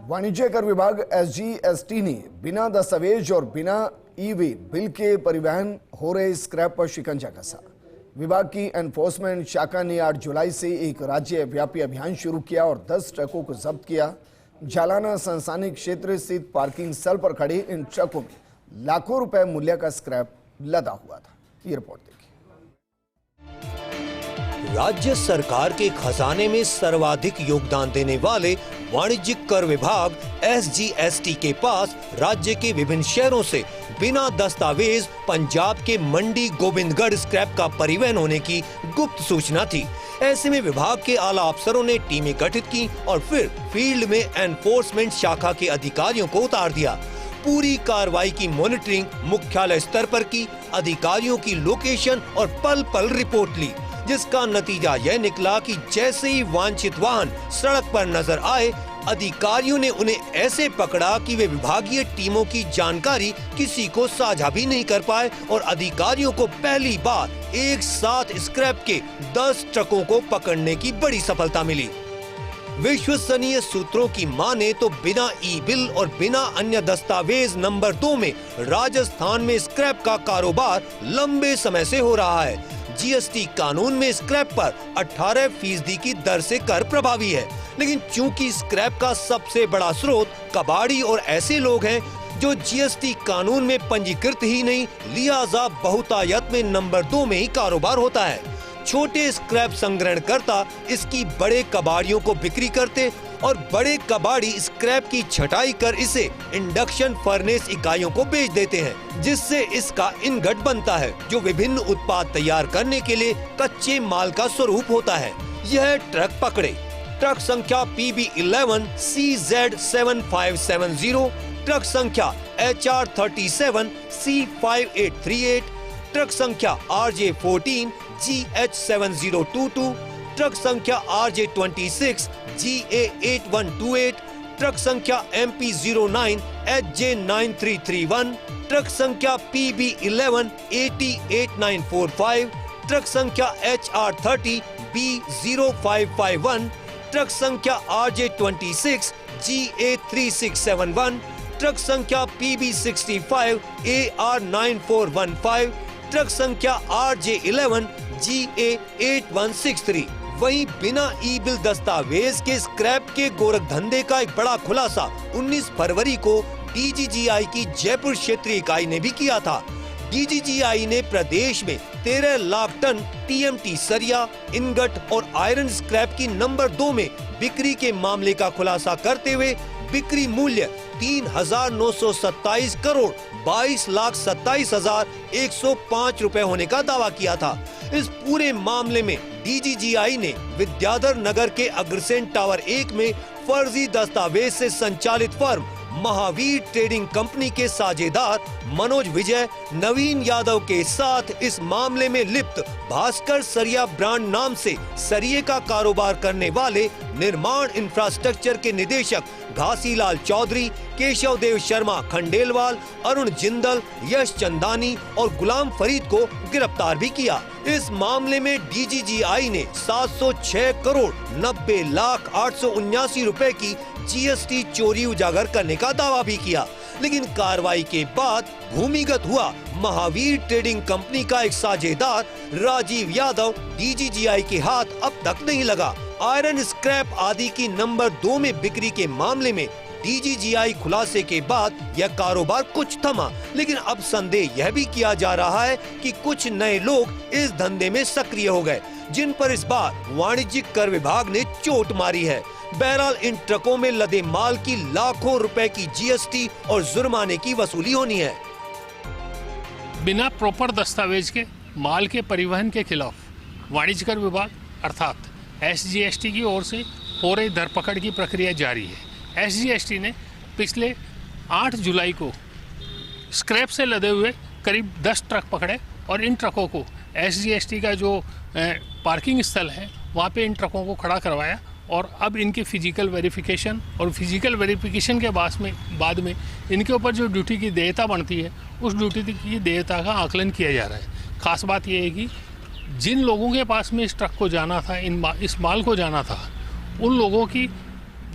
वाणिज्य कर विभाग SGST ने बिना दस्तावेज और बिना ई-वे बिल के परिवहन हो रहे स्क्रैप पर शिकंजा कसा। विभाग की एनफोर्समेंट शाखा ने 8 जुलाई से एक राज्य व्यापी अभियान शुरू किया और 10 ट्रकों को जब्त किया। जालाना संस्थानिक क्षेत्र स्थित पार्किंग स्थल पर खड़े इन ट्रकों में लाखों रुपए मूल्य का स्क्रैप लदा हुआ था। ये रिपोर्ट देखिए। राज्य सरकार के खजाने में सर्वाधिक योगदान देने वाले वाणिज्यिक कर विभाग SGST के पास राज्य के विभिन्न शहरों से बिना दस्तावेज पंजाब के मंडी गोविंदगढ़ स्क्रैप का परिवहन होने की गुप्त सूचना थी। ऐसे में विभाग के आला अफसरों ने टीमें गठित की और फिर फील्ड में एनफोर्समेंट शाखा के अधिकारियों को उतार दिया। पूरी कार्रवाई की मॉनिटरिंग मुख्यालय स्तर पर की, अधिकारियों की लोकेशन और पल पल रिपोर्ट ली, जिसका नतीजा यह निकला कि जैसे ही वांछित वाहन सड़क पर नजर आए, अधिकारियों ने उन्हें ऐसे पकड़ा कि वे विभागीय टीमों की जानकारी किसी को साझा भी नहीं कर पाए और अधिकारियों को पहली बार एक साथ स्क्रैप के 10 ट्रकों को पकड़ने की बड़ी सफलता मिली। विश्वसनीय सूत्रों की माने तो बिना ई-बिल और बिना अन्य दस्तावेज नंबर 2 में राजस्थान में स्क्रैप का कारोबार लंबे समय से हो रहा है। GST कानून में स्क्रैप पर 18% की दर से कर प्रभावी है, लेकिन चूंकि स्क्रैप का सबसे बड़ा स्रोत कबाड़ी और ऐसे लोग हैं जो GST कानून में पंजीकृत ही नहीं, लिहाजा बहुतायत में नंबर 2 में ही कारोबार होता है। छोटे स्क्रैप संग्रहणकर्ता इसकी बड़े कबाड़ियों को बिक्री करते और बड़े कबाड़ी स्क्रैप की छटाई कर इसे इंडक्शन फर्नेस इकाइयों को बेच देते हैं, जिससे इसका इंगट बनता है जो विभिन्न उत्पाद तैयार करने के लिए कच्चे माल का स्वरूप होता है। यह ट्रक पकड़े। ट्रक संख्या PB11 CZ7570, ट्रक संख्या HR37 C5838, ट्रक संख्या RJ14 GH7022, ट्रक संख्या RJ26 GA8128, ट्रक संख्या MP09 HJ9331, ट्रक संख्या PB11 808945, ट्रक संख्या HR30 B0551, ट्रक संख्या RJ26 GA3671, ट्रक संख्या PB65 AR9415, ट्रक संख्या RJ11 GA8163। वहीं बिना ई-बिल दस्तावेज के स्क्रैप के गोरख धंधे का एक बड़ा खुलासा 19 फरवरी को DGGI की जयपुर क्षेत्रीय इकाई ने भी किया था। DGGI ने प्रदेश में 13 लाख टन TMT सरिया, इंगट और आयरन स्क्रैप की नंबर 2 में बिक्री के मामले का खुलासा करते हुए बिक्री मूल्य 3,927 करोड़ 22,27,105 रुपए होने का दावा किया था। इस पूरे मामले में DGGI ने विद्याधर नगर के अग्रसेन टावर 1 में फर्जी दस्तावेज से संचालित फर्म महावीर ट्रेडिंग कंपनी के साझेदार मनोज विजय, नवीन यादव के साथ इस मामले में लिप्त भास्कर सरिया ब्रांड नाम से सरिये का कारोबार करने वाले निर्माण इंफ्रास्ट्रक्चर के निदेशक घासीलाल चौधरी, केशव देव शर्मा खंडेलवाल, अरुण जिंदल, यश चंदानी और गुलाम फरीद को गिरफ्तार भी किया। इस मामले में DGGI ने 706 करोड़ 90,879 रुपए की GST चोरी उजागर करने का दावा भी किया, लेकिन कार्रवाई के बाद भूमिगत हुआ महावीर ट्रेडिंग कंपनी का एक साझेदार राजीव यादव DGGI के हाथ अब तक नहीं लगा। आयरन स्क्रैप आदि की नंबर 2 में बिक्री के मामले में DGGI खुलासे के बाद यह कारोबार कुछ थमा, लेकिन अब संदेह यह भी किया जा रहा है कि कुछ नए लोग इस धंधे में सक्रिय हो गए, जिन पर इस बार वाणिज्यिक कर विभाग ने चोट मारी है। बहरहाल इन ट्रकों में लदे माल की लाखों रुपए की GST और जुर्माने की वसूली होनी है। बिना प्रॉपर दस्तावेज के माल के परिवहन के खिलाफ वाणिज्य कर विभाग अर्थात SGST की ओर से हो रही धरपकड़ की प्रक्रिया जारी है। SGST ने पिछले 8 जुलाई को स्क्रैप से लदे हुए करीब 10 ट्रक पकड़े और इन ट्रकों को SGST का जो पार्किंग स्थल है वहाँ पे इन ट्रकों को खड़ा करवाया और अब इनके फिजिकल वेरिफिकेशन और फिजिकल वेरिफिकेशन के बाद में इनके ऊपर जो ड्यूटी की देयता बनती है उस ड्यूटी की देयता का आकलन किया जा रहा है। खास बात यह है कि जिन लोगों के पास में इस ट्रक को जाना था, इस माल को जाना था, उन लोगों की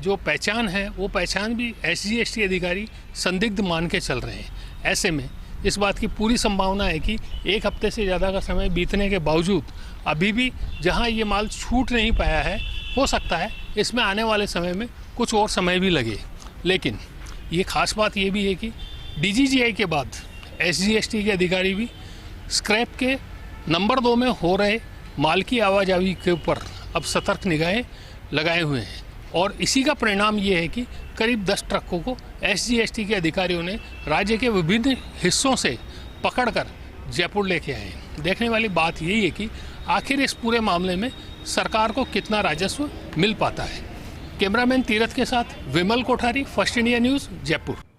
जो पहचान है वो पहचान भी SGST अधिकारी संदिग्ध मान के चल रहे हैं। ऐसे में इस बात की पूरी संभावना है कि एक हफ्ते से ज़्यादा का समय बीतने के बावजूद अभी भी जहां ये माल छूट नहीं पाया है, हो सकता है इसमें आने वाले समय में कुछ और समय भी लगे। लेकिन ये खास बात ये भी है कि DGGI के बाद SGST के अधिकारी भी स्क्रैप के नंबर 2 में हो रहे माल की आवाजाही के ऊपर अब सतर्क निगाहें लगाए हुए हैं और इसी का परिणाम ये है कि करीब 10 ट्रकों को SGST के अधिकारियों ने राज्य के विभिन्न हिस्सों से पकड़कर जयपुर लेके आए हैं। देखने वाली बात यही है कि आखिर इस पूरे मामले में सरकार को कितना राजस्व मिल पाता है। कैमरामैन तीरथ के साथ Vimal Kothari, First India News, Jaipur.